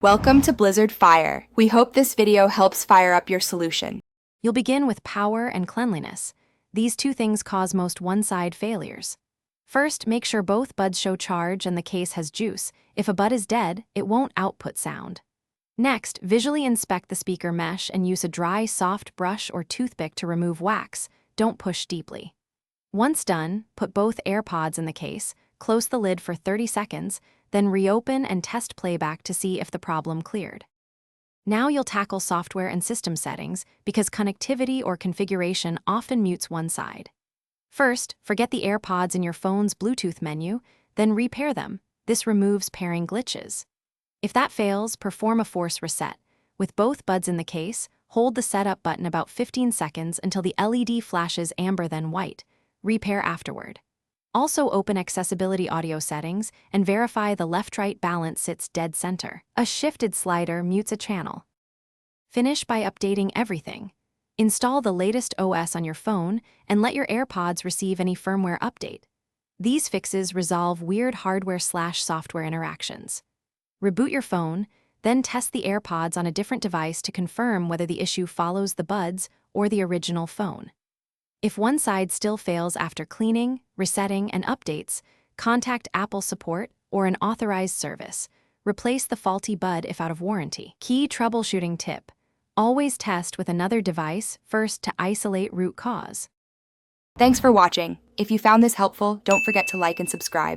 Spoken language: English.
Welcome to Blizzard Fire. We hope this video helps fire up your solution. You'll begin with power and cleanliness. These two things cause most one-side failures. First, make sure both buds show charge and the case has juice. If a bud is dead, it won't output sound. Next, visually inspect the speaker mesh and use a dry, soft brush or toothpick to remove wax. Don't push deeply. Once done, put both AirPods in the case, close the lid for 30 seconds, then reopen and test playback to see if the problem cleared. Now you'll tackle software and system settings because connectivity or configuration often mutes one side. First, forget the AirPods in your phone's Bluetooth menu, then repair them. This removes pairing glitches. If that fails, perform a force reset. With both buds in the case, hold the setup button about 15 seconds until the LED flashes amber then white. Repair afterward. Also open accessibility audio settings and verify the left-right balance sits dead center. A shifted slider mutes a channel. Finish by updating everything. Install the latest OS on your phone and let your AirPods receive any firmware update. These fixes resolve weird hardware/software interactions. Reboot your phone, then test the AirPods on a different device to confirm whether the issue follows the buds or the original phone. If one side still fails after cleaning, resetting, and updates, contact Apple support or an authorized service. Replace the faulty bud if out of warranty. Key troubleshooting tip: always test with another device first to isolate root cause. Thanks for watching. If you found this helpful, don't forget to like and subscribe.